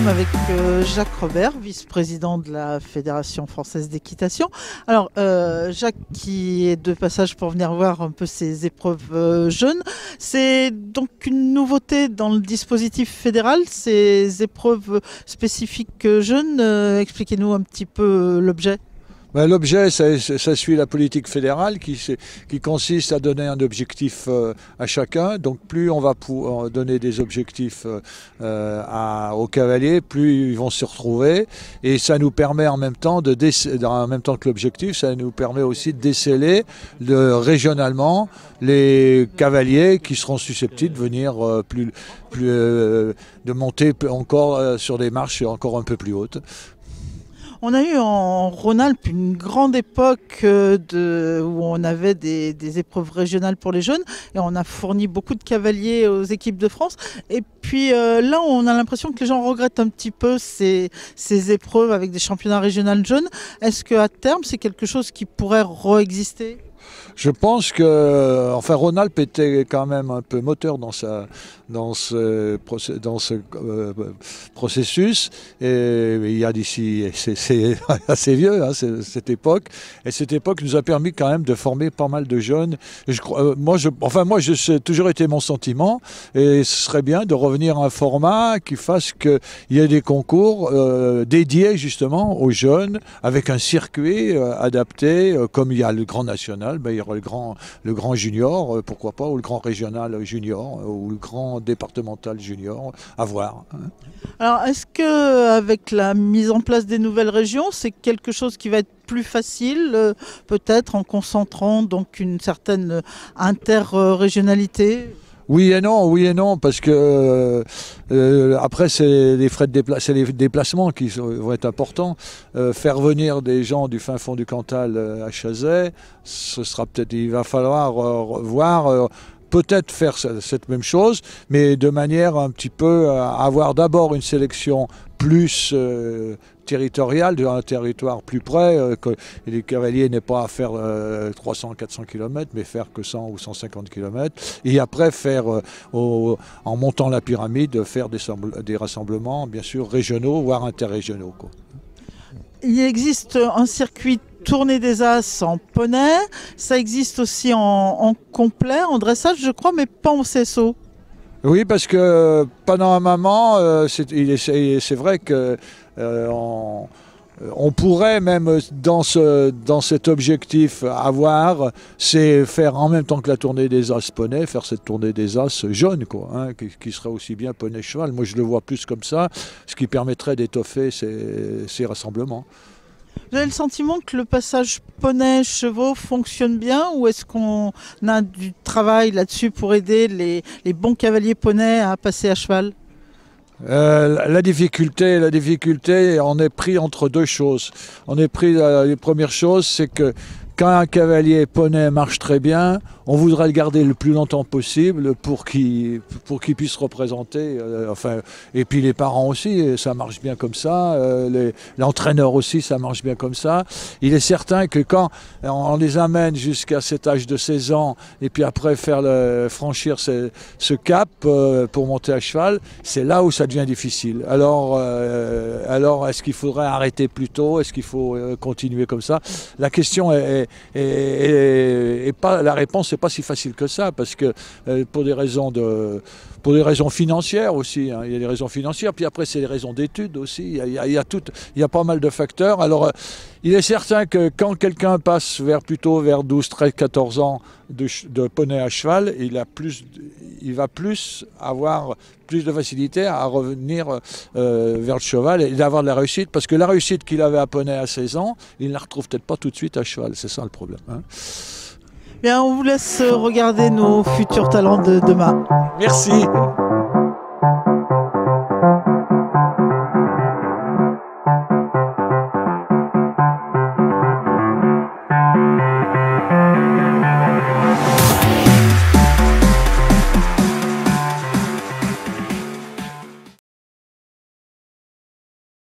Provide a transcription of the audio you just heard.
Avec Jacques Robert, vice-président de la Fédération française d'équitation. Alors, Jacques qui est de passage pour venir voir un peu ces épreuves jeunes, c'est donc une nouveauté dans le dispositif fédéral, ces épreuves spécifiques jeunes. Expliquez-nous un petit peu l'objet. Ben, l'objet, ça suit la politique fédérale qui consiste à donner un objectif à chacun. Donc plus on va donner des objectifs aux cavaliers, plus ils vont se retrouver. Et ça nous permet en même temps, en même temps que l'objectif, ça nous permet aussi de déceler régionalement les cavaliers qui seront susceptibles de venir de monter encore sur des marches encore un peu plus hautes. On a eu en Rhône-Alpes une grande époque où on avait des épreuves régionales pour les jeunes et on a fourni beaucoup de cavaliers aux équipes de France. Et puis là, on a l'impression que les gens regrettent un petit peu ces épreuves avec des championnats régionaux jeunes. Est-ce qu'à terme, c'est quelque chose qui pourrait réexister ? Je pense que Rhône-Alpes était quand même un peu moteur dans ce processus. Et il y a d'ici, c'est assez vieux, hein, cette époque. Et cette époque nous a permis quand même de former pas mal de jeunes. Moi, j'ai toujours été mon sentiment. Et ce serait bien de revenir à un format qui fasse qu'il y ait des concours dédiés justement aux jeunes, avec un circuit adapté, comme il y a le Grand National. Il y aura le grand junior, pourquoi pas, ou le grand régional junior, ou le grand départemental junior, à voir. Alors, est-ce qu'avec la mise en place des nouvelles régions, c'est quelque chose qui va être plus facile, peut-être en concentrant donc une certaine interrégionalité ? Oui et non, parce que après c'est les frais de déplacement qui vont être importants. Faire venir des gens du fin fond du Cantal à Chazay, il va falloir voir. Peut-être faire cette même chose, mais de manière un petit peu à avoir d'abord une sélection plus territoriale, d'un territoire plus près, que les cavaliers n'aient pas à faire 300-400 km, mais faire que 100 ou 150 km. Et après, en montant la pyramide, faire des rassemblements, bien sûr, régionaux, voire interrégionaux, quoi. Il existe un circuit tournée des As en poney, ça existe aussi en complet, en dressage je crois, mais pas en CSO. Oui, parce que pendant un moment, c'est vrai que on pourrait même dans cet objectif c'est faire en même temps que la tournée des As poney, faire cette tournée des As jaune, quoi, hein, qui serait aussi bien poney-cheval. Moi je le vois plus comme ça, ce qui permettrait d'étoffer ces rassemblements. Vous avez le sentiment que le passage poney-chevaux fonctionne bien, ou est-ce qu'on a du travail là-dessus pour aider les bons cavaliers poney à passer à cheval ? La difficulté, on est pris entre deux choses. On est pris, les premières choses, c'est que quand un cavalier poney marche très bien, on voudrait le garder le plus longtemps possible pour qu'il puisse représenter. Et puis les parents aussi, ça marche bien comme ça. L'entraîneur aussi, ça marche bien comme ça. Il est certain que quand on les amène jusqu'à cet âge de 16 ans, et puis après franchir ce cap pour monter à cheval, c'est là où ça devient difficile. Alors est-ce qu'il faudrait arrêter plus tôt? Est-ce qu'il faut continuer comme ça? La question la réponse n'est pas si facile que ça, parce que pour des raisons financières aussi, hein, il y a des raisons financières, puis après c'est des raisons d'études aussi, il y a pas mal de facteurs. Alors il est certain que quand quelqu'un passe plutôt vers 12, 13, 14 ans de poney à cheval, il va avoir plus de facilité à revenir vers le cheval et d'avoir de la réussite, parce que la réussite qu'il avait à poney à 16 ans, il ne la retrouve peut-être pas tout de suite à cheval, c'est ça le problème, hein. Bien, on vous laisse regarder nos futurs talents de demain. Merci.